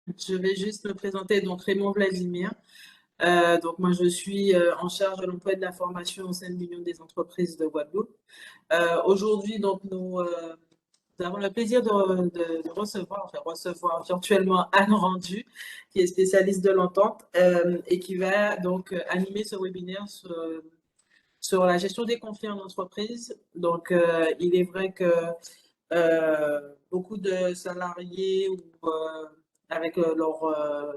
Je vais juste me présenter, donc Raymond Vladimir. Donc moi, je suis en charge de l'emploi et de la formation au sein de l'Union des entreprises de Guadeloupe. Aujourd'hui, donc nous avons le plaisir de recevoir, enfin recevoir virtuellement Anne Rendu, qui est spécialiste de l'entente et qui va donc animer ce webinaire sur la gestion des conflits en entreprise. Donc, il est vrai que beaucoup de salariés ou avec leurs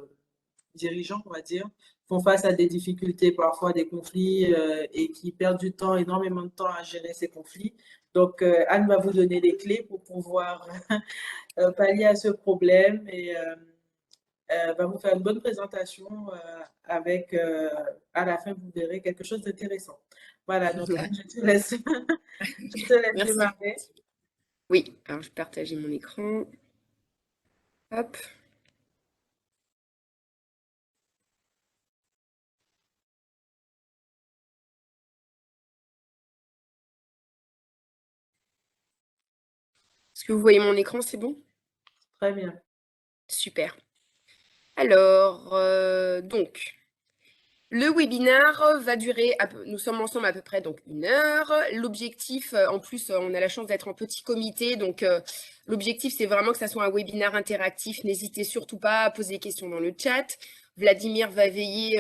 dirigeants, on va dire, font face à des difficultés, parfois des conflits et qui perdent du temps, énormément de temps à gérer ces conflits. Donc, Anne va vous donner les clés pour pouvoir pallier à ce problème et va vous faire une bonne présentation avec, à la fin, vous verrez quelque chose d'intéressant. Voilà, donc Anne, je te laisse, je te laisse Merci. démarrer. Oui, alors je partageais mon écran. Hop. Est-ce que vous voyez mon écran, c'est bon? Très bien. Super. Alors, donc, le webinaire va durer, nous sommes ensemble à peu près donc 1 heure. L'objectif, en plus, on a la chance d'être en petit comité, donc l'objectif, c'est vraiment que ça soit un webinaire interactif. N'hésitez surtout pas à poser des questions dans le chat. Vladimir va veiller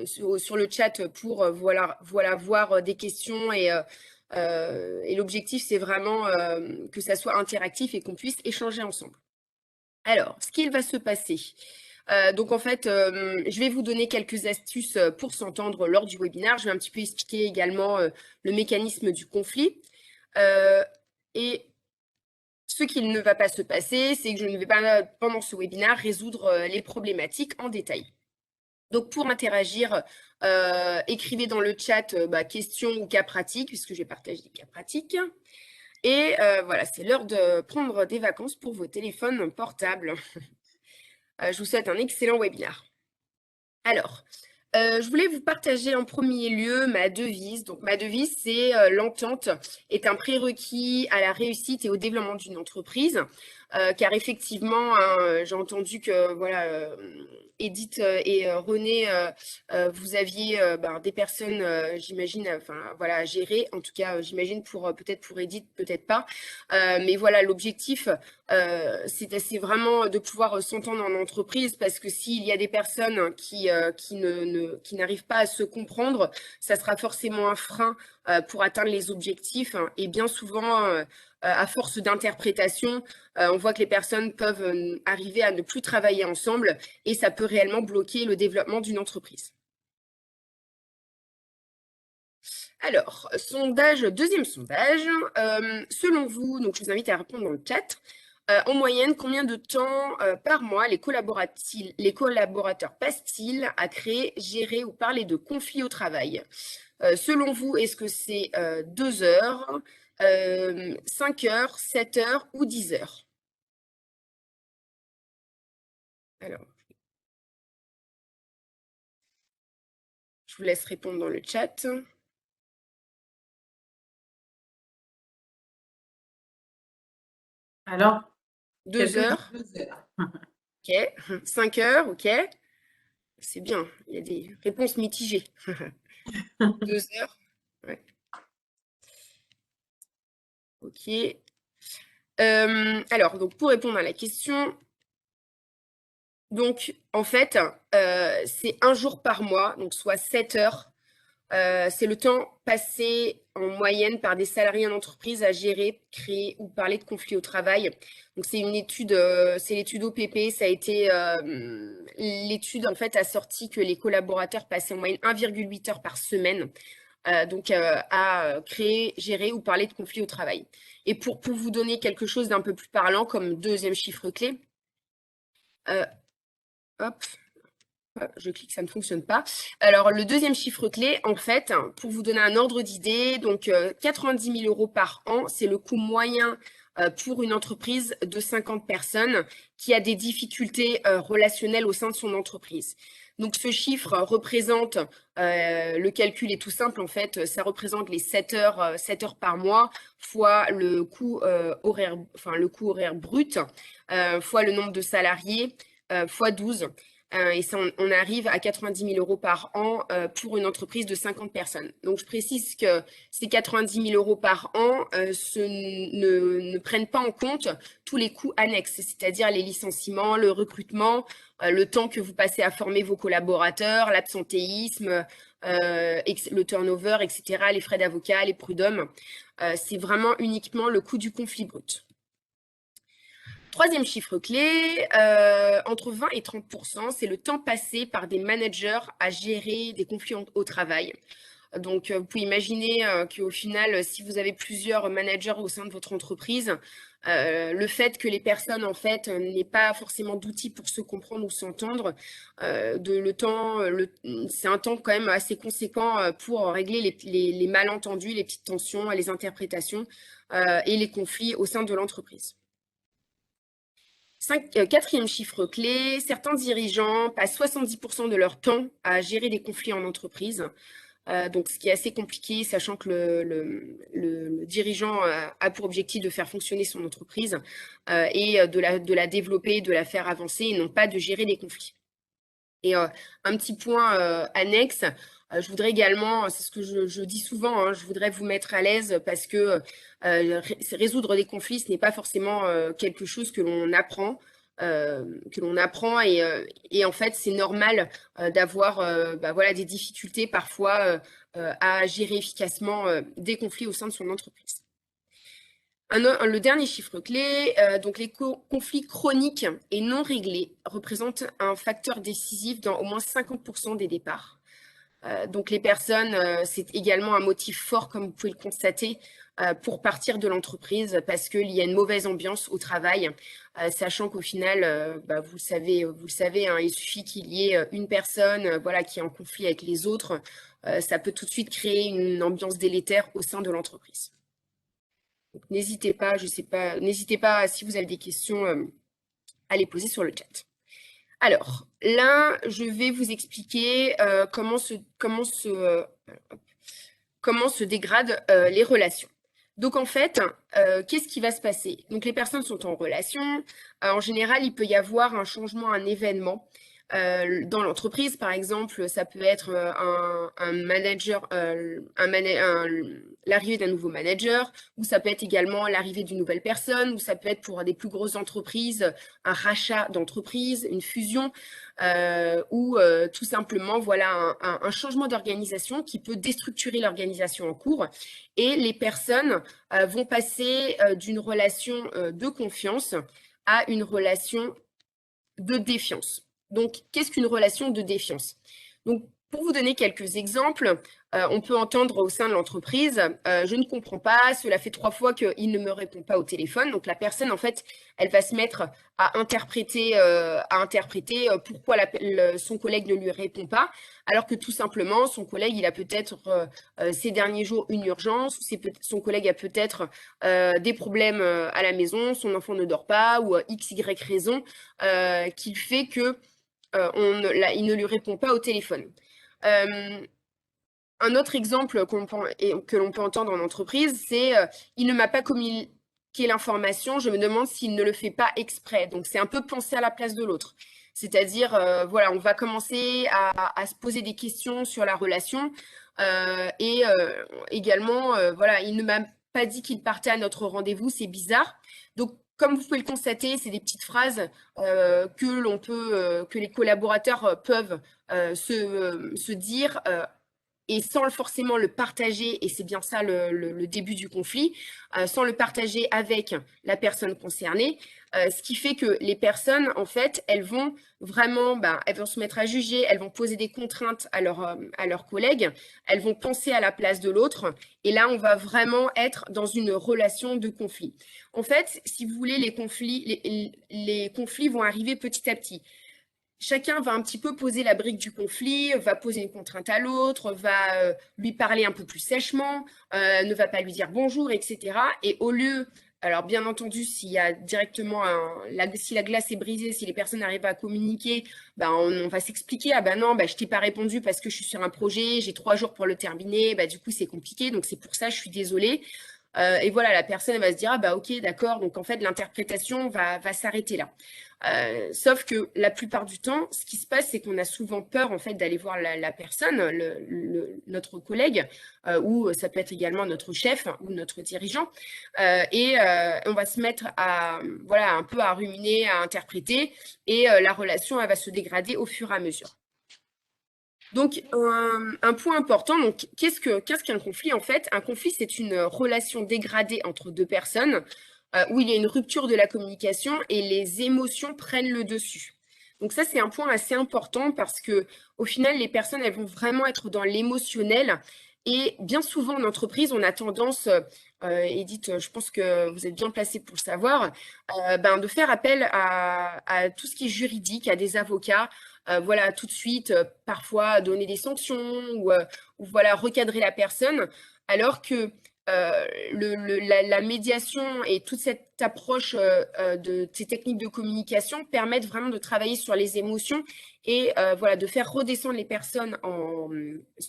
sur le chat pour voilà, voir des questions et l'objectif, c'est vraiment que ça soit interactif et qu'on puisse échanger ensemble. Alors, ce qu'il va se passer. Donc en fait, je vais vous donner quelques astuces pour s'entendre lors du webinaire. Je vais un petit peu expliquer également le mécanisme du conflit. Et ce qu'il ne va pas se passer, c'est que je ne vais pas, pendant ce webinaire, résoudre les problématiques en détail. Donc pour interagir, écrivez dans le chat questions ou cas pratiques, puisque je vais partager des cas pratiques. Et voilà, c'est l'heure de prendre des vacances pour vos téléphones portables. Je vous souhaite un excellent webinaire. Alors, je voulais vous partager en premier lieu ma devise. Donc, ma devise, c'est l'entente est un prérequis à la réussite et au développement d'une entreprise. Car effectivement, hein, j'ai entendu que voilà, Edith et René, vous aviez des personnes, j'imagine, enfin voilà, à gérer. En tout cas, j'imagine pour peut-être pour Edith, peut-être pas. Mais voilà, l'objectif, c'est vraiment de pouvoir s'entendre en entreprise parce que s'il y a des personnes qui n'arrivent pas à se comprendre, ça sera forcément un frein pour atteindre les objectifs. Et bien souvent, à force d'interprétation, on voit que les personnes peuvent arriver à ne plus travailler ensemble et ça peut réellement bloquer le développement d'une entreprise. Alors, deuxième sondage. Selon vous, donc je vous invite à répondre dans le chat. En moyenne, combien de temps par mois les collaborateurs passent-ils à créer, gérer ou parler de conflits au travail? Selon vous, est-ce que c'est 2 heures, 5 heures, 7 heures ou 10 heures? Alors, je vous laisse répondre dans le chat. Alors, 2 quelqu'un dit heures, 2 heures. ok. 5 heures, ok. C'est bien, il y a des réponses mitigées. 2 heures, ouais, ok. Alors, donc pour répondre à la question, donc en fait, c'est 1 jour par mois, donc soit 7 heures. C'est le temps passé en moyenne par des salariés en entreprise à gérer, créer ou parler de conflits au travail. Donc c'est une étude, c'est l'étude OPP. Ça a été l'étude en fait a sorti que les collaborateurs passaient en moyenne 1,8 heures par semaine. Donc à créer, gérer ou parler de conflits au travail. Et pour vous donner quelque chose d'un peu plus parlant comme deuxième chiffre clé, hop, je clique, ça ne fonctionne pas. Alors, le deuxième chiffre clé, en fait, pour vous donner un ordre d'idée, donc 90 000 euros par an, c'est le coût moyen pour une entreprise de 50 personnes qui a des difficultés relationnelles au sein de son entreprise. Donc, ce chiffre représente, le calcul est tout simple en fait, ça représente les 7 heures par mois fois le coût horaire brut, fois le nombre de salariés, fois 12. Et ça, on arrive à 90 000 euros par an pour une entreprise de 50 personnes. Donc, je précise que ces 90 000 euros par an ne prennent pas en compte tous les coûts annexes, c'est-à-dire les licenciements, le recrutement, le temps que vous passez à former vos collaborateurs, l'absentéisme, le turnover, etc., les frais d'avocat, les prud'hommes. C'est vraiment uniquement le coût du conflit brut. Troisième chiffre clé, entre 20 et 30%, c'est le temps passé par des managers à gérer des conflits au travail. Donc, vous pouvez imaginer qu'au final, si vous avez plusieurs managers au sein de votre entreprise, le fait que les personnes, en fait, n'aient pas forcément d'outils pour se comprendre ou s'entendre, c'est un temps quand même assez conséquent pour régler les malentendus, les petites tensions, les interprétations et les conflits au sein de l'entreprise. Quatrième chiffre clé, certains dirigeants passent 70% de leur temps à gérer des conflits en entreprise. Donc, ce qui est assez compliqué, sachant que le dirigeant a pour objectif de faire fonctionner son entreprise et de la développer, de la faire avancer et non pas de gérer des conflits. Et un petit point annexe, je voudrais également, c'est ce que je dis souvent, hein, je voudrais vous mettre à l'aise parce que résoudre des conflits, ce n'est pas forcément quelque chose que l'on apprend. Et en fait c'est normal d'avoir voilà, des difficultés parfois à gérer efficacement des conflits au sein de son entreprise. Le dernier chiffre clé, donc les conflits chroniques et non réglés représentent un facteur décisif dans au moins 50% des départs. Donc les personnes, c'est également un motif fort, comme vous pouvez le constater, pour partir de l'entreprise parce qu'il y a une mauvaise ambiance au travail, sachant qu'au final, vous le savez, hein, il suffit qu'il y ait une personne voilà, qui est en conflit avec les autres, ça peut tout de suite créer une ambiance délétère au sein de l'entreprise. N'hésitez pas, n'hésitez pas si vous avez des questions à les poser sur le chat. Alors, là, je vais vous expliquer comment se dégradent les relations. Donc, en fait, qu'est-ce qui va se passer? Donc, les personnes sont en relation. En général, il peut y avoir un changement, un événement. Dans l'entreprise, par exemple, ça peut être un manager, l'arrivée d'un nouveau manager, ou ça peut être également l'arrivée d'une nouvelle personne, ou ça peut être pour des plus grosses entreprises, un rachat d'entreprise, une fusion, ou tout simplement voilà, un changement d'organisation qui peut déstructurer l'organisation en cours. Et les personnes vont passer d'une relation de confiance à une relation de défiance. Donc, qu'est-ce qu'une relation de défiance? Donc, pour vous donner quelques exemples, on peut entendre au sein de l'entreprise, je ne comprends pas, cela fait 3 fois qu'il ne me répond pas au téléphone. Donc, la personne, en fait, elle va se mettre à interpréter pourquoi son collègue ne lui répond pas, alors que tout simplement, son collègue, il a peut-être ces derniers jours une urgence, ou son collègue a peut-être des problèmes à la maison, son enfant ne dort pas, ou x, y raison qui fait que il ne lui répond pas au téléphone. Un autre exemple que l'on peut entendre en entreprise, c'est il ne m'a pas communiqué l'information, je me demande s'il ne le fait pas exprès. Donc, c'est un peu penser à la place de l'autre. C'est-à-dire, voilà, on va commencer à se poser des questions sur la relation et également, voilà, il ne m'a pas dit qu'il partait à notre rendez-vous, c'est bizarre. Donc, comme vous pouvez le constater, c'est des petites phrases que les collaborateurs peuvent se dire et sans forcément le partager, et c'est bien ça le début du conflit, sans le partager avec la personne concernée, ce qui fait que les personnes, en fait, elles vont vraiment, elles vont se mettre à juger, elles vont poser des contraintes à leurs collègues, elles vont penser à la place de l'autre, et là, on va vraiment être dans une relation de conflit. En fait, si vous voulez, les conflits vont arriver petit à petit. Chacun va un petit peu poser la brique du conflit, va poser une contrainte à l'autre, va lui parler un peu plus sèchement, ne va pas lui dire bonjour, etc. Et au lieu Alors, bien entendu, s'il y a directement si la glace est brisée, si les personnes n'arrivent pas à communiquer, ben, on va s'expliquer. Ah ben non, ben, je t'ai pas répondu parce que je suis sur un projet, j'ai 3 jours pour le terminer. Ben, du coup, c'est compliqué. Donc, c'est pour ça, je suis désolée. Et voilà, la personne elle va se dire, ah bah ok, d'accord. Donc, en fait, l'interprétation va s'arrêter là. Sauf que la plupart du temps, ce qui se passe, c'est qu'on a souvent peur en fait d'aller voir la personne, notre collègue, ou ça peut être également notre chef ou notre dirigeant, et on va se mettre à voilà un peu à ruminer, à interpréter, et la relation elle va se dégrader au fur et à mesure. Donc, un point important, donc qu'est-ce qu'un conflit en fait? Un conflit, c'est une relation dégradée entre deux personnes où il y a une rupture de la communication et les émotions prennent le dessus. Donc ça, c'est un point assez important parce que au final, les personnes, elles vont vraiment être dans l'émotionnel. Et bien souvent en entreprise, on a tendance, Edith, je pense que vous êtes bien placée pour le savoir, ben, de faire appel à tout ce qui est juridique, à des avocats, voilà, tout de suite, parfois donner des sanctions ou voilà, recadrer la personne, alors que la médiation et toute cette approche de ces techniques de communication permettent vraiment de travailler sur les émotions et voilà, de faire redescendre les personnes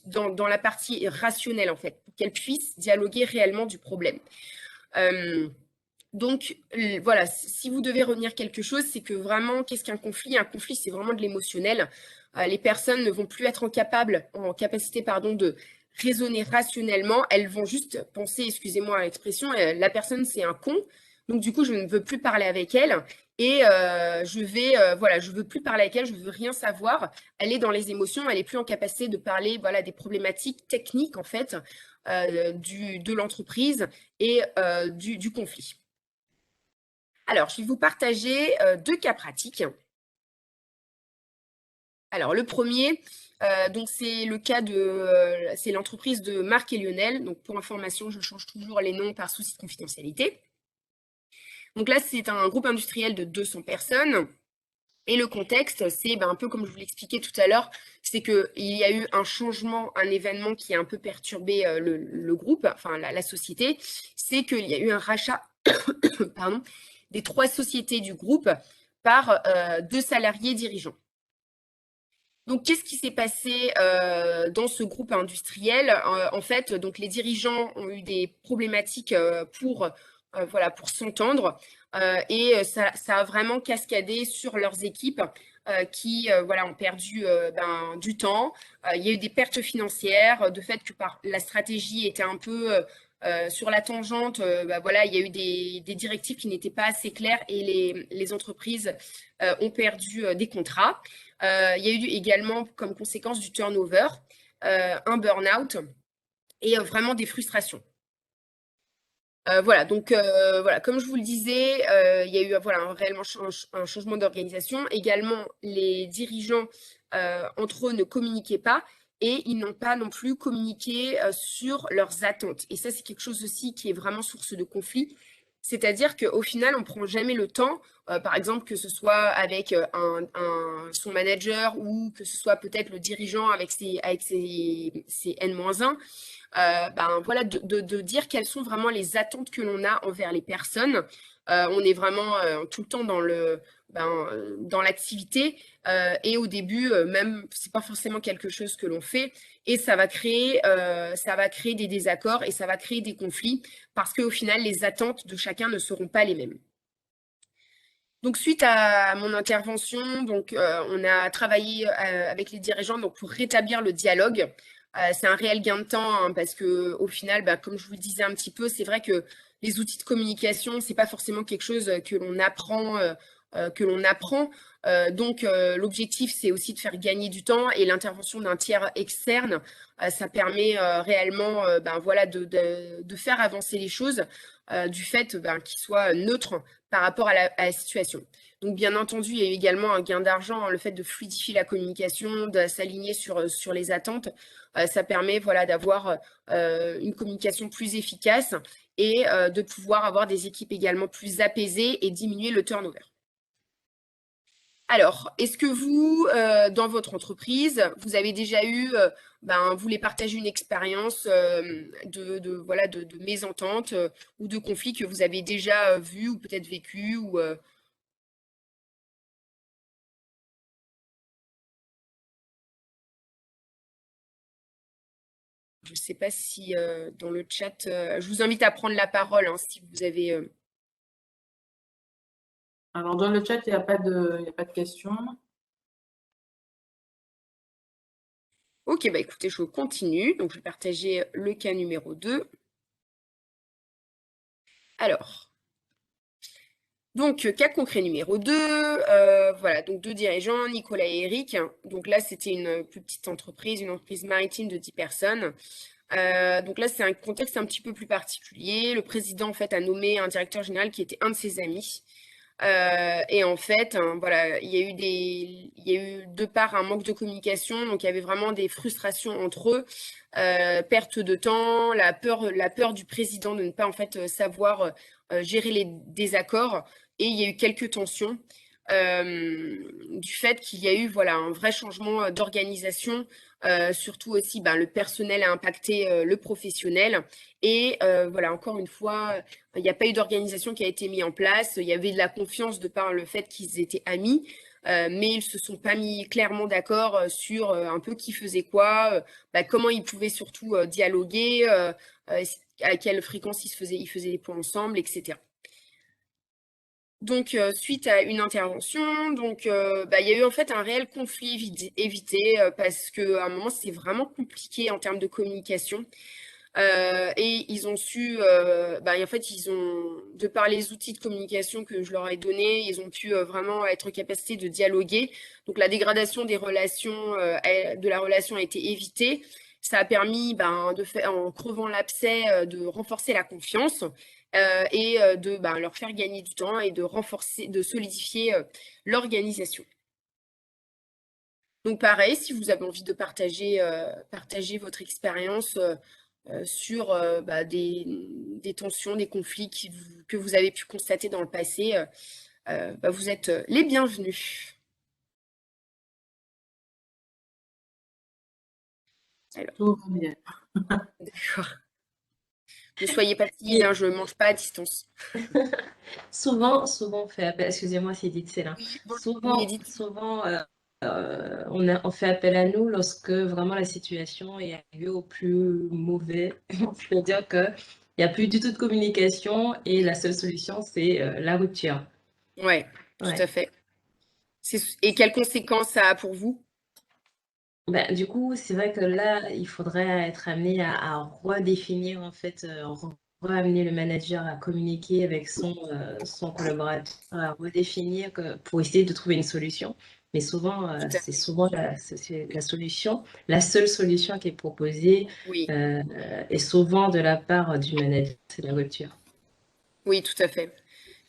dans la partie rationnelle, en fait, pour qu'elles puissent dialoguer réellement du problème. Donc voilà, si vous devez retenir quelque chose, c'est que vraiment, qu'est-ce qu'un conflit? Un conflit, c'est vraiment de l'émotionnel. Les personnes ne vont plus être en capacité, pardon, de raisonner rationnellement. Elles vont juste penser, excusez-moi l'expression, la personne c'est un con. Donc du coup, je ne veux plus parler avec elle et voilà, je veux plus parler avec elle, je veux rien savoir. Elle est dans les émotions, elle est plus en capacité de parler, voilà, des problématiques techniques en fait de l'entreprise et du conflit. Alors, je vais vous partager 2 cas pratiques. Alors, le premier, donc c'est le cas c'est l'entreprise de Marc et Lionel. Donc, pour information, je change toujours les noms par souci de confidentialité. Donc là, c'est un groupe industriel de 200 personnes. Et le contexte, c'est ben, un peu comme je vous l'expliquais tout à l'heure, c'est qu'il y a eu un changement, un événement qui a un peu perturbé le groupe, enfin la société. C'est qu'il y a eu un rachat pardon, des 3 sociétés du groupe par 2 salariés dirigeants. Donc, qu'est-ce qui s'est passé dans ce groupe industriel? En fait, donc les dirigeants ont eu des problématiques voilà, pour s'entendre et ça a vraiment cascadé sur leurs équipes qui voilà, ont perdu ben, du temps. Il y a eu des pertes financières, de fait que la stratégie était un peu sur la tangente. Bah, voilà, il y a eu des directives qui n'étaient pas assez claires et les entreprises ont perdu des contrats. Il y a eu également comme conséquence du turnover, un burn-out et vraiment des frustrations. Voilà, donc voilà, comme je vous le disais, il y a eu voilà, réellement un changement d'organisation. Également, les dirigeants entre eux ne communiquaient pas et ils n'ont pas non plus communiqué sur leurs attentes. Et ça, c'est quelque chose aussi qui est vraiment source de conflit. C'est-à-dire qu'au final, on ne prend jamais le temps, par exemple, que ce soit avec son manager ou que ce soit peut-être le dirigeant avec ses N-1, ben, voilà, de dire quelles sont vraiment les attentes que l'on a envers les personnes. On est vraiment tout le temps dans l'activité et au début, même, c'est pas forcément quelque chose que l'on fait et ça va créer des désaccords et ça va créer des conflits parce qu'au final, les attentes de chacun ne seront pas les mêmes. Donc, suite à mon intervention, donc, on a travaillé avec les dirigeants donc, pour rétablir le dialogue. C'est un réel gain de temps hein, parce que au final, bah, comme je vous le disais un petit peu, c'est vrai que les outils de communication, c'est pas forcément quelque chose que l'on apprend. Donc, l'objectif, c'est aussi de faire gagner du temps et l'intervention d'un tiers externe, ça permet réellement ben, voilà, de faire avancer les choses du fait ben, qu'il soit neutre par rapport à la situation. Donc, bien entendu, il y a eu également un gain d'argent, hein, le fait de fluidifier la communication, de s'aligner sur les attentes. Ça permet voilà, d'avoir une communication plus efficace et de pouvoir avoir des équipes également plus apaisées et diminuer le turnover. Alors, est-ce que vous, dans votre entreprise, vous avez déjà eu voulez partager une expérience voilà, de mésentente ou de conflit que vous avez déjà vu ou peut-être vécu ou je ne sais pas si dans le chat, je vous invite à prendre la parole hein, si vous avez. Alors, dans le chat, il n'y a pas de questions. Ok, bah écoutez, je continue. Donc, je vais partager le cas numéro 2. Alors, donc, cas concret numéro 2. Voilà, donc deux dirigeants, Nicolas et Eric. Donc là, c'était une plus petite entreprise, une entreprise maritime de 10 personnes. Donc là, c'est un contexte un petit peu plus particulier. Le président, en fait, a nommé un directeur général qui était un de ses amis. Et en fait, hein, voilà, il y a eu de part un manque de communication, donc il y avait vraiment des frustrations entre eux, perte de temps, la peur du président de ne pas en fait savoir gérer les désaccords, et il y a eu quelques tensions du fait qu'il y a eu voilà un vrai changement d'organisation. Surtout aussi, ben, le personnel a impacté le professionnel. Et voilà, encore une fois, il n'y a pas eu d'organisation qui a été mise en place. Il y avait de la confiance de par le fait qu'ils étaient amis, mais ils se sont pas mis clairement d'accord sur un peu qui faisait quoi, comment ils pouvaient surtout dialoguer, à quelle fréquence ils faisaient les points ensemble, etc. Donc, suite à une intervention, donc, il y a eu en fait un réel conflit évité parce qu'à un moment, c'est vraiment compliqué en termes de communication. Et ils ont su, en fait, ils ont, de par les outils de communication que je leur ai donnés, ils ont pu vraiment être en capacité de dialoguer. Donc, la dégradation des relations, de la relation a été évitée. Ça a permis, en crevant l'abcès, de renforcer la confiance et de leur faire gagner du temps et de renforcer, de solidifier l'organisation. Donc pareil, si vous avez envie de partager votre expérience sur des tensions, des conflits que vous avez pu constater dans le passé, vous êtes les bienvenus. Alors, Tout va bien. d'accord. Ne soyez pas timide, hein, je ne mange pas à distance. Souvent, on fait appel, excusez-moi si Edith c'est là. Oui, oui, Souvent, Edith. souvent, on fait appel à nous lorsque vraiment la situation est arrivée au plus mauvais. C'est-à-dire qu'il n'y a plus du tout de communication et la seule solution, c'est la rupture. Ouais, tout à Ouais. fait. Et quelles conséquences ça a pour vous? Du coup, c'est vrai que là, il faudrait être amené à redéfinir, en fait, ramener le manager à communiquer avec son collaborateur, à redéfinir pour essayer de trouver une solution. Mais souvent, Tout à c'est fait. souvent c'est la solution, la seule solution qui est proposée, Oui, et souvent de la part du manager, c'est la rupture. oui, tout à fait.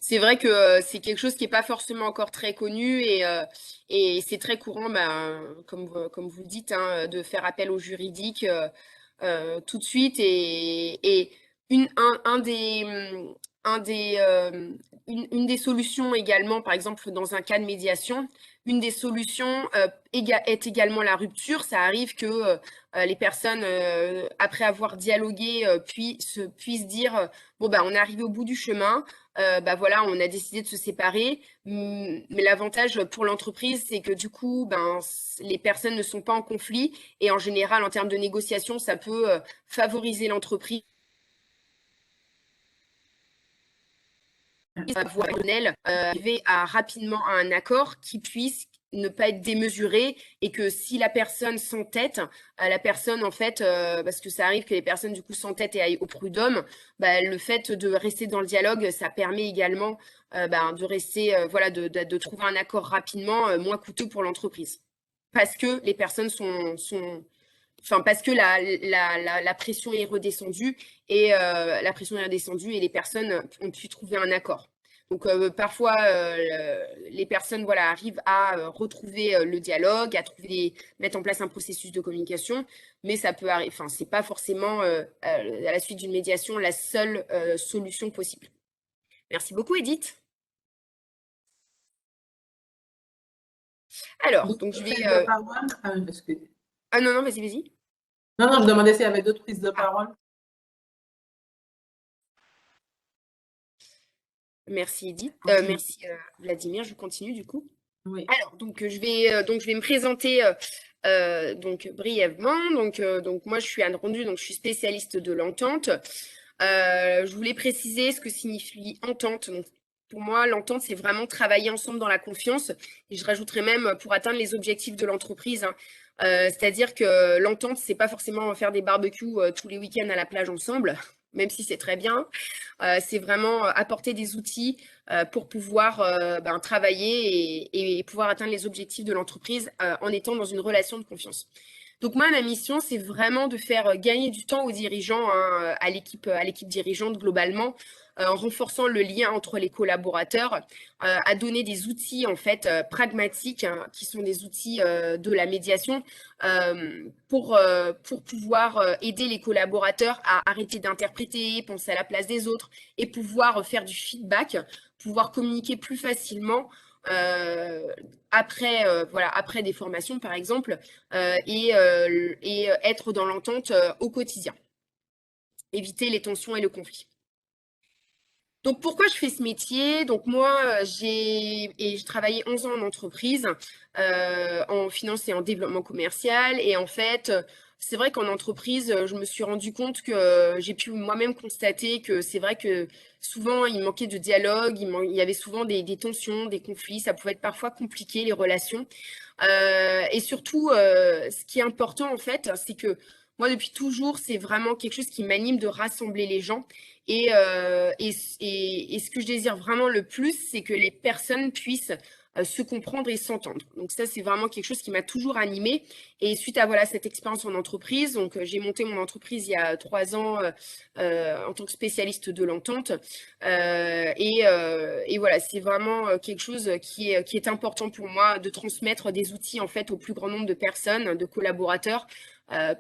C'est vrai que c'est quelque chose qui n'est pas forcément encore très connu et c'est très courant, comme vous le dites, hein, de faire appel au juridique tout de suite. Et une, un des, un des, une des solutions également, par exemple, dans un cas de médiation, une des solutions est également la rupture. Ça arrive que les personnes, après avoir dialogué, puissent dire, bon, on est arrivé au bout du chemin. Voilà, on a décidé de se séparer. Mais l'avantage pour l'entreprise, c'est que du coup, les personnes ne sont pas en conflit. Et en général, en termes de négociation, ça peut favoriser l'entreprise arriver rapidement à un accord qui puisse ne pas être démesuré et que si la personne s'entête, la personne en fait, parce que ça arrive que les personnes du coup s'entêtent et aillent au prud'homme, le fait de rester dans le dialogue, ça permet également de rester, de trouver un accord rapidement, moins coûteux pour l'entreprise. Parce que les personnes parce que la pression est redescendue et la pression est redescendue et les personnes ont pu trouver un accord. Donc parfois les personnes arrivent à retrouver le dialogue, mettre en place un processus de communication, mais ça peut arriver. Enfin, c'est pas forcément à la suite d'une médiation la seule solution possible. Merci beaucoup, Edith. Alors, donc je vais. Faites la parole. Ah oui, parce que Ah non, non, vas-y, vas-y. Non, non, je demandais s'il y avait d'autres prises de parole. Merci Edith. Continue. Merci Vladimir, je continue du coup. Oui. Alors, donc je vais me présenter donc brièvement. Donc moi je suis Anne Rondu, donc je suis spécialiste de l'entente. Je voulais préciser ce que signifie entente. Donc, pour moi, l'entente, c'est vraiment travailler ensemble dans la confiance. Et je rajouterais même pour atteindre les objectifs de l'entreprise, hein. C'est-à-dire que l'entente, c'est pas forcément faire des barbecues tous les week-ends à la plage ensemble, même si c'est très bien. C'est vraiment apporter des outils pour pouvoir travailler et pouvoir atteindre les objectifs de l'entreprise en étant dans une relation de confiance. Donc moi, ma mission, c'est vraiment de faire gagner du temps aux dirigeants, hein, à l'équipe dirigeante globalement, en renforçant le lien entre les collaborateurs, à donner des outils en fait pragmatiques, hein, qui sont des outils de la médiation, pour pouvoir aider les collaborateurs à arrêter d'interpréter, penser à la place des autres et pouvoir faire du feedback, pouvoir communiquer plus facilement après des formations par exemple, et être dans l'entente au quotidien, éviter les tensions et le conflit. Donc pourquoi je fais ce métier? Donc moi j'ai travaillé 11 ans en entreprise, en finance et en développement commercial, et en fait c'est vrai qu'en entreprise je me suis rendu compte que j'ai pu moi-même constater que c'est vrai que souvent il manquait de dialogue, il y avait souvent des tensions, des conflits, ça pouvait être parfois compliqué les relations. Et surtout ce qui est important en fait, c'est que moi depuis toujours c'est vraiment quelque chose qui m'anime de rassembler les gens. Et ce que je désire vraiment le plus, c'est que les personnes puissent se comprendre et s'entendre. Donc ça, c'est vraiment quelque chose qui m'a toujours animée. Et suite à voilà cette expérience en entreprise, donc j'ai monté mon entreprise il y a 3 ans en tant que spécialiste de l'entente. Et voilà, c'est vraiment quelque chose qui est important pour moi de transmettre des outils en fait au plus grand nombre de personnes, de collaborateurs,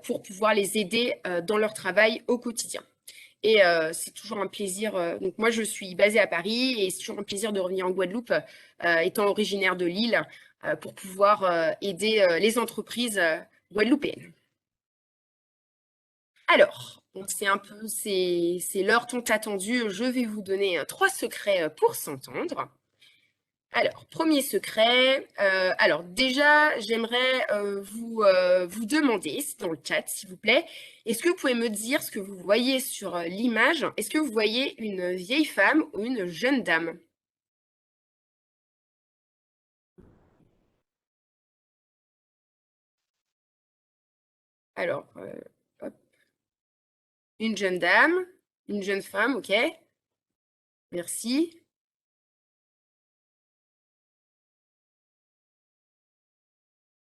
pour pouvoir les aider dans leur travail au quotidien. Et c'est toujours un plaisir. Donc moi, je suis basée à Paris et c'est toujours un plaisir de revenir en Guadeloupe, étant originaire de l'île, pour pouvoir aider les entreprises guadeloupéennes. Alors, c'est l'heure tant attendue. Je vais vous donner 3 secrets pour s'entendre. Alors, premier secret. Alors déjà, j'aimerais vous demander dans le chat, s'il vous plaît, est-ce que vous pouvez me dire ce que vous voyez sur l'image? Est-ce que vous voyez une vieille femme ou une jeune dame? Alors, hop. Une jeune dame, une jeune femme, ok. Merci.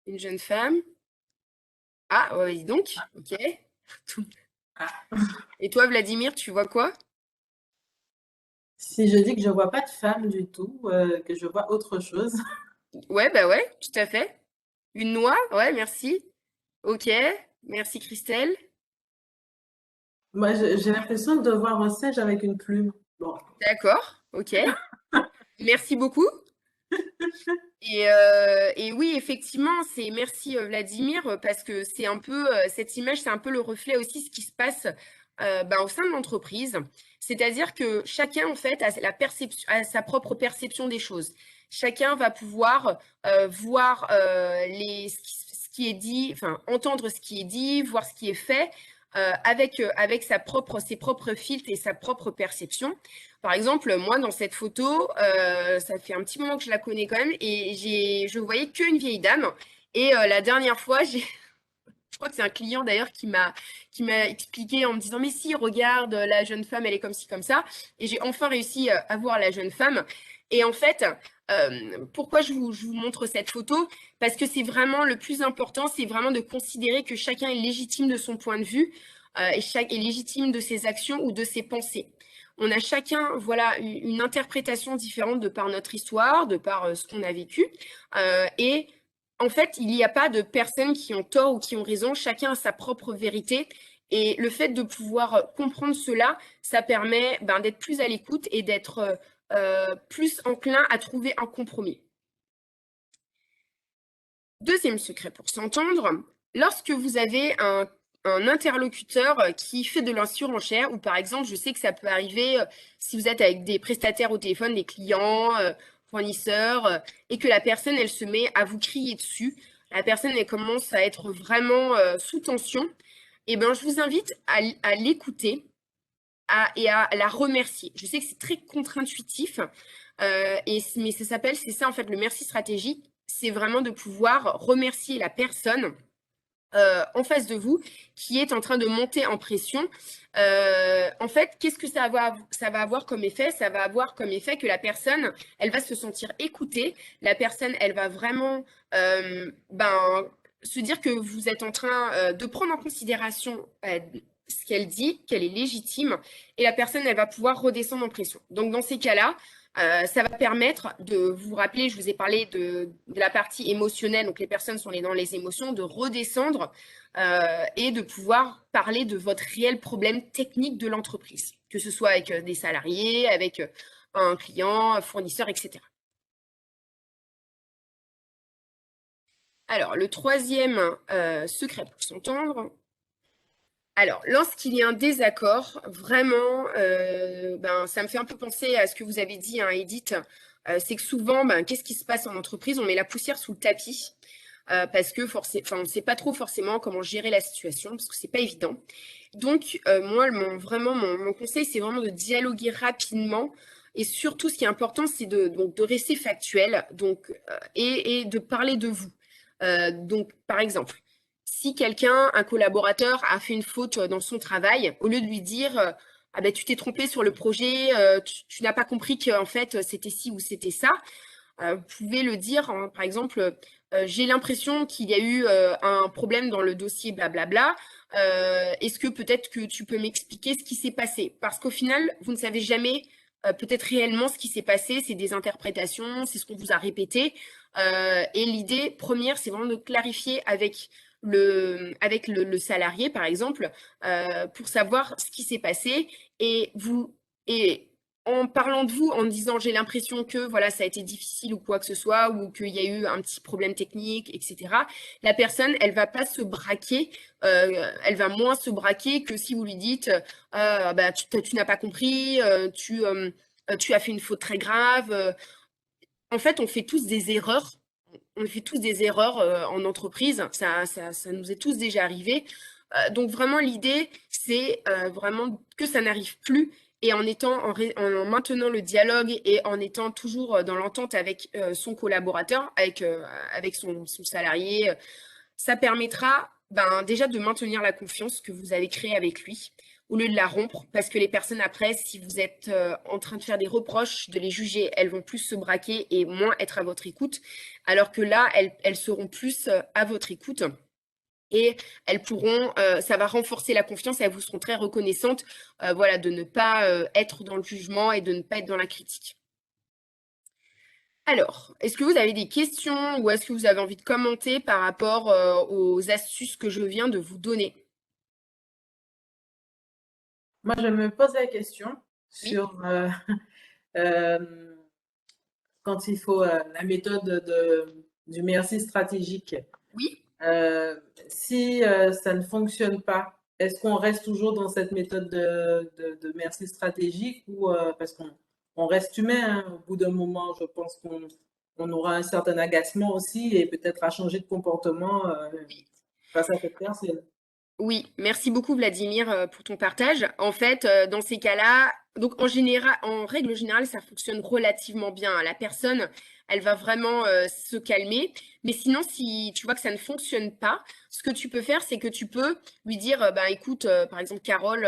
Une jeune femme. Ah, ouais, dis donc, ok. Et toi, Vladimir, tu vois quoi? Si je dis que je vois pas de femme du tout, que je vois autre chose. Ouais, bah ouais, tout à fait. Une noix, ouais, merci. Ok, merci Christelle. Moi, j'ai l'impression de voir un singe avec une plume. Bon. D'accord, ok. Merci beaucoup. Et oui, effectivement, c'est merci Vladimir, parce que c'est un peu cette image, c'est un peu le reflet aussi de ce qui se passe au sein de l'entreprise. C'est-à-dire que chacun, en fait, a sa propre perception des choses. Chacun va pouvoir voir ce qui est dit, enfin, entendre ce qui est dit, voir ce qui est fait, avec ses propres filtres et sa propre perception. Par exemple, moi, dans cette photo, ça fait un petit moment que je la connais quand même, et je voyais qu'une vieille dame. Et la dernière fois, je crois que c'est un client d'ailleurs qui m'a expliqué en me disant, mais si, regarde, la jeune femme, elle est comme ci, comme ça. Et j'ai enfin réussi à voir la jeune femme. Et en fait, pourquoi je vous montre cette photo? Parce que c'est vraiment le plus important, c'est vraiment de considérer que chacun est légitime de son point de vue, et chaque est légitime de ses actions ou de ses pensées. On a chacun, voilà, une interprétation différente de par notre histoire, de par ce qu'on a vécu. Et en fait, il n'y a pas de personnes qui ont tort ou qui ont raison. Chacun a sa propre vérité. Et le fait de pouvoir comprendre cela, ça permet d'être plus à l'écoute et d'être plus enclin à trouver un compromis. Deuxième secret pour s'entendre, lorsque vous avez un interlocuteur qui fait de la surenchère, ou par exemple, je sais que ça peut arriver si vous êtes avec des prestataires au téléphone, des clients, fournisseurs, et que la personne, elle se met à vous crier dessus. La personne, elle commence à être vraiment sous tension. Eh ben, je vous invite à l'écouter et à la remercier. Je sais que c'est très contre-intuitif, mais ça s'appelle, c'est ça en fait, le merci stratégique. C'est vraiment de pouvoir remercier la personne en face de vous qui est en train de monter en pression. En fait, qu'est-ce que ça va avoir comme effet? Ça va avoir comme effet que la personne, elle va se sentir écoutée. La personne, elle va vraiment se dire que vous êtes en train de prendre en considération ce qu'elle dit, qu'elle est légitime, et la personne, elle va pouvoir redescendre en pression. Donc, dans ces cas-là, ça va permettre de vous rappeler, je vous ai parlé de la partie émotionnelle, donc les personnes sont dans les émotions, de redescendre et de pouvoir parler de votre réel problème technique de l'entreprise, que ce soit avec des salariés, avec un client, un fournisseur, etc. Alors, le troisième secret pour s'entendre. Alors, lorsqu'il y a un désaccord, vraiment, ça me fait un peu penser à ce que vous avez dit, hein, Edith. C'est que souvent, qu'est-ce qui se passe en entreprise? On met la poussière sous le tapis parce que on ne sait pas trop forcément comment gérer la situation parce que c'est pas évident. Donc, moi, mon conseil, c'est vraiment de dialoguer rapidement. Et surtout, ce qui est important, c'est de rester factuel et de parler de vous. Donc, par exemple, si un collaborateur a fait une faute dans son travail, au lieu de lui dire ah ben, tu t'es trompé sur le projet, tu n'as pas compris qu'en fait c'était ci ou c'était ça, vous pouvez le dire, hein, par exemple, j'ai l'impression qu'il y a eu un problème dans le dossier blablabla. Est-ce que peut-être que tu peux m'expliquer ce qui s'est passé? Parce qu'au final, vous ne savez jamais peut-être réellement ce qui s'est passé, c'est des interprétations, c'est ce qu'on vous a répété. Et l'idée première, c'est vraiment de clarifier avec le salarié, par exemple, pour savoir ce qui s'est passé. Et en parlant de vous, en disant j'ai l'impression que voilà, ça a été difficile ou quoi que ce soit, ou qu'il y a eu un petit problème technique, etc., la personne, elle va pas se braquer, elle va moins se braquer que si vous lui dites tu n'as pas compris, tu as fait une faute très grave. En fait, on fait tous des erreurs. On fait tous des erreurs en entreprise. Ça nous est tous déjà arrivé. Donc vraiment, l'idée, c'est vraiment que ça n'arrive plus et en maintenant le dialogue et en étant toujours dans l'entente avec son collaborateur, avec son salarié, ça permettra déjà de maintenir la confiance que vous avez créée avec lui au lieu de la rompre, parce que les personnes après, si vous êtes en train de faire des reproches, de les juger, elles vont plus se braquer et moins être à votre écoute, alors que là, elles seront plus à votre écoute. Et elles pourront, ça va renforcer la confiance et elles vous seront très reconnaissantes voilà, de ne pas être dans le jugement et de ne pas être dans la critique. Alors, est-ce que vous avez des questions ou est-ce que vous avez envie de commenter par rapport aux astuces que je viens de vous donner? Moi, je me pose la question Oui. sur quand il faut la méthode du merci stratégique. Oui. Si ça ne fonctionne pas, est-ce qu'on reste toujours dans cette méthode de merci stratégique ou parce qu'on reste humain, hein, au bout d'un moment, je pense qu'on aura un certain agacement aussi et peut-être à changer de comportement face à cette personne. Oui, merci beaucoup Vladimir pour ton partage. En fait, dans ces cas-là, donc en règle générale, ça fonctionne relativement bien. La personne, elle va vraiment se calmer. Mais sinon, si tu vois que ça ne fonctionne pas, ce que tu peux faire, c'est que tu peux lui dire, écoute, par exemple, Carole,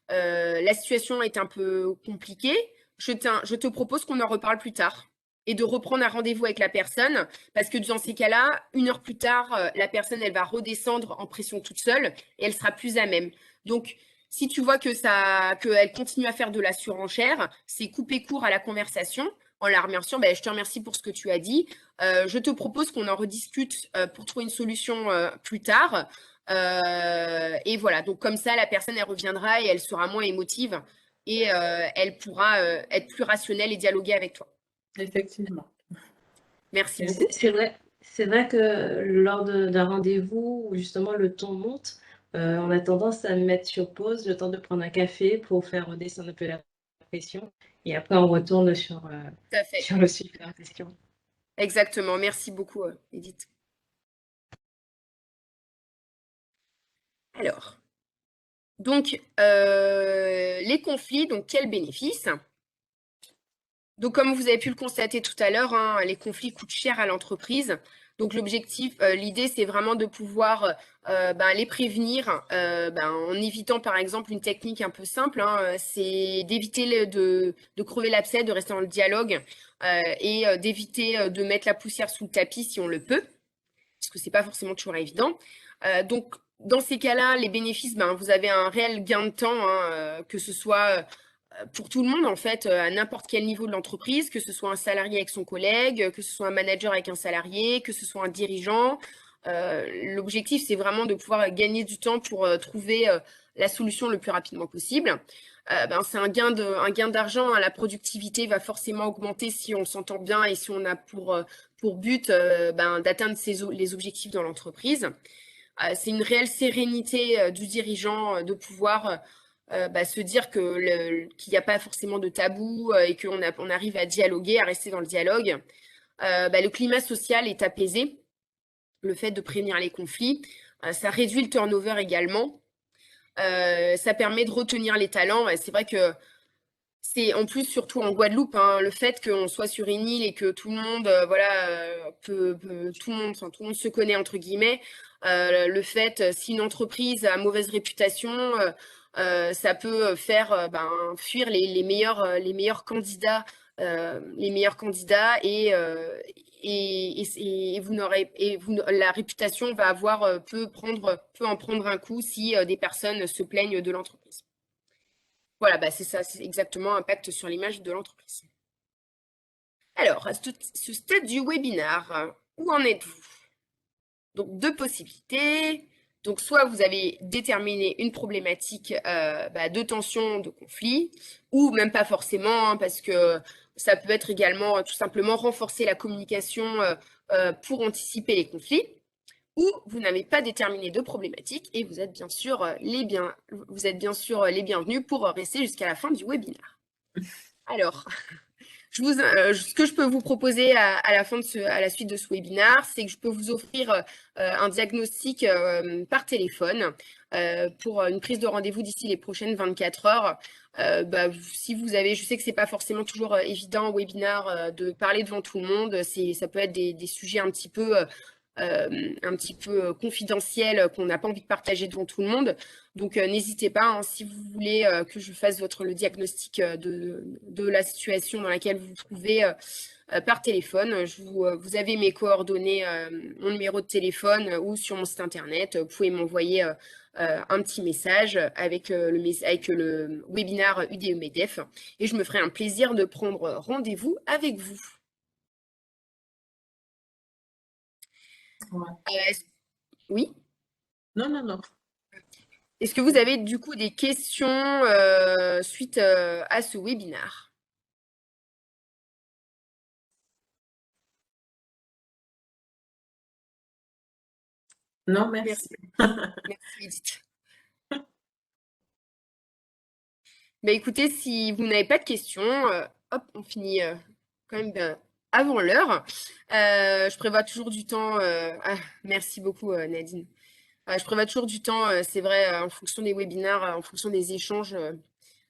la situation est un peu compliquée. Je te propose qu'on en reparle plus tard et de reprendre un rendez-vous avec la personne parce que dans ces cas-là, 1 heure plus tard, la personne, elle va redescendre en pression toute seule et elle sera plus à même. Donc, si tu vois qu'elle continue à faire de la surenchère, c'est couper court à la conversation en la remerciant. Je te remercie pour ce que tu as dit. Je te propose qu'on en rediscute pour trouver une solution plus tard. Et voilà, donc comme ça, la personne, elle reviendra et elle sera moins émotive et elle pourra être plus rationnelle et dialoguer avec toi. Effectivement. Merci beaucoup. C'est vrai que lors d'un rendez-vous où justement le ton monte, on a tendance à mettre sur pause le temps de prendre un café pour faire redescendre un peu la pression. Et après, on retourne sur, Tout à fait. sur le sujet en question. Exactement. Merci beaucoup, Edith. Alors, donc, les conflits, donc quels bénéfices? Donc, comme vous avez pu le constater tout à l'heure, hein, les conflits coûtent cher à l'entreprise. Donc, l'objectif, l'idée, c'est vraiment de pouvoir les prévenir en évitant, par exemple, une technique un peu simple, hein, c'est d'éviter de crever l'abcès, de rester dans le dialogue et d'éviter de mettre la poussière sous le tapis si on le peut, parce que c'est pas forcément toujours évident. Donc, dans ces cas-là, les bénéfices, vous avez un réel gain de temps, hein, que ce soit pour tout le monde, en fait, à n'importe quel niveau de l'entreprise, que ce soit un salarié avec son collègue, que ce soit un manager avec un salarié, que ce soit un dirigeant. L'objectif, c'est vraiment de pouvoir gagner du temps pour trouver la solution le plus rapidement possible. C'est un gain d'argent, hein. La productivité va forcément augmenter si on s'entend bien et si on a pour but d'atteindre les objectifs dans l'entreprise. C'est une réelle sérénité du dirigeant de pouvoir se dire qu'il n'y a pas forcément de tabou et on arrive à dialoguer, à rester dans le dialogue. Le climat social est apaisé, le fait de prévenir les conflits. Ça réduit le turnover également. Ça permet de retenir les talents. C'est vrai que c'est en plus surtout en Guadeloupe, hein, le fait qu'on soit sur une île et que tout le monde, tout le monde se connaît entre guillemets. Le fait, si une entreprise a mauvaise réputation, ça peut faire fuir les meilleurs candidats, la réputation va avoir peut en prendre un coup si des personnes se plaignent de l'entreprise. Voilà, c'est ça, c'est exactement impact sur l'image de l'entreprise. Alors, à ce stade du webinar, où en êtes-vous? Donc, deux possibilités. Donc, soit vous avez déterminé une problématique de tension, de conflit, ou même pas forcément, hein, parce que ça peut être également tout simplement renforcer la communication pour anticiper les conflits, ou vous n'avez pas déterminé de problématique et vous êtes bien sûr les bienvenus pour rester jusqu'à la fin du webinaire. Alors, ce que je peux vous proposer à la suite de ce webinaire, c'est que je peux vous offrir un diagnostic par téléphone pour une prise de rendez-vous d'ici les prochaines 24 heures. Si vous avez, je sais que c'est pas forcément toujours évident au webinaire de parler devant tout le monde. Ça peut être des sujets un petit peu confidentiels qu'on n'a pas envie de partager devant tout le monde. Donc, n'hésitez pas, hein, si vous voulez que je fasse le diagnostic de la situation dans laquelle vous vous trouvez par téléphone. Vous avez mes coordonnées, mon numéro de téléphone ou sur mon site internet. Vous pouvez m'envoyer un petit message avec le webinaire UDE MEDEF et je me ferai un plaisir de prendre rendez-vous avec vous. Ouais. Oui? Non. Est-ce que vous avez du coup des questions suite à ce webinaire? Non, merci. Merci Edith. Écoutez, si vous n'avez pas de questions, hop, on finit quand même avant l'heure. Je prévois toujours du temps. Merci beaucoup Nadine. Je prévois toujours du temps, c'est vrai, en fonction des webinaires, en fonction des échanges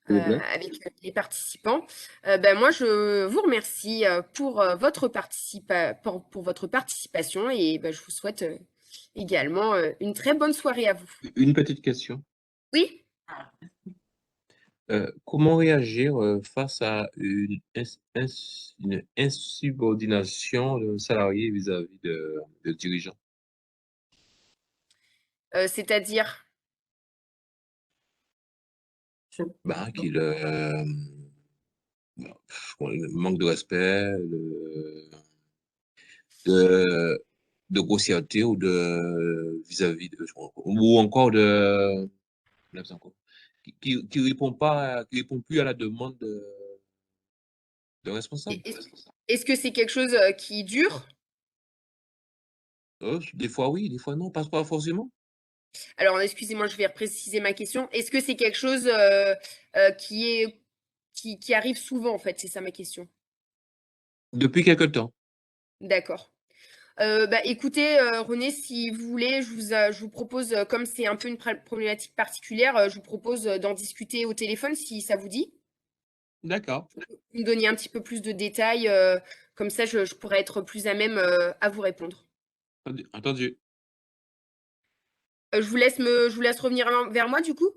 avec les participants. Moi, je vous remercie pour pour votre participation et je vous souhaite également une très bonne soirée à vous. Une petite question. Oui? Comment réagir face à une insubordination de salarié vis-à-vis de dirigeants? C'est-à-dire? Qu'il manque de respect, de grossièreté ou de vis-à-vis de, ou encore qui répond plus à la demande de responsable. Est-ce que c'est quelque chose qui dure? Des fois oui, des fois non, pas forcément. Alors, excusez-moi, je vais repréciser ma question. Est-ce que c'est quelque chose qui arrive souvent, en fait? C'est ça ma question. Depuis quelque temps. D'accord. Écoutez, René, si vous voulez, je vous propose, comme c'est un peu une problématique particulière, je vous propose d'en discuter au téléphone si ça vous dit. D'accord. Vous me donniez un petit peu plus de détails, comme ça je pourrais être plus à même à vous répondre. Entendu. Je vous laisse revenir vers moi du coup.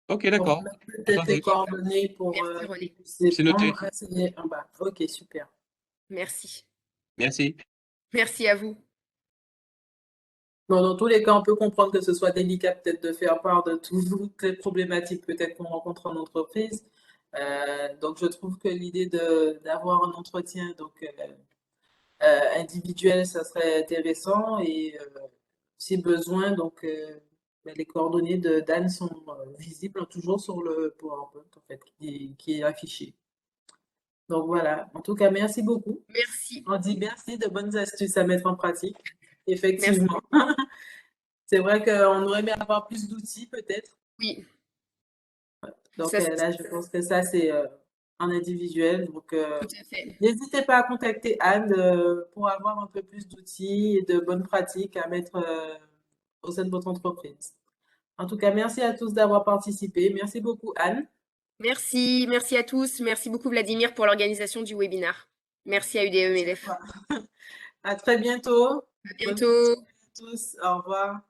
Ok, On va d'accord. mettre peut-être les Entendu. coordonnées pour Merci qu'ils René. puissent les C'est noté. prendre, renseigner en bas. Ok, super. Merci. Merci. Merci à vous. Bon, dans tous les cas, on peut comprendre que ce soit délicat peut-être de faire part de toutes les problématiques peut-être qu'on rencontre en entreprise. Donc, je trouve que l'idée d'avoir un entretien individuel, ça serait intéressant et si besoin, les coordonnées d'Anne sont visibles toujours sur le PowerPoint en fait, qui est affiché. Donc voilà. En tout cas, merci beaucoup. Merci. On dit merci de bonnes astuces à mettre en pratique. Merci. Effectivement. C'est vrai qu'on aurait aimé avoir plus d'outils peut-être. Oui. Donc Ça, là, je pense que ça, c'est en individuel. Donc, tout à fait. n'hésitez pas à contacter Anne pour avoir un peu plus d'outils et de bonnes pratiques à mettre au sein de votre entreprise. En tout cas, merci à tous d'avoir participé. Merci beaucoup, Anne. Merci. Merci à tous. Merci beaucoup Vladimir pour l'organisation du webinaire. Merci à UDE MEDEF. À très bientôt. À Bonne bientôt. continuation à tous. Au revoir.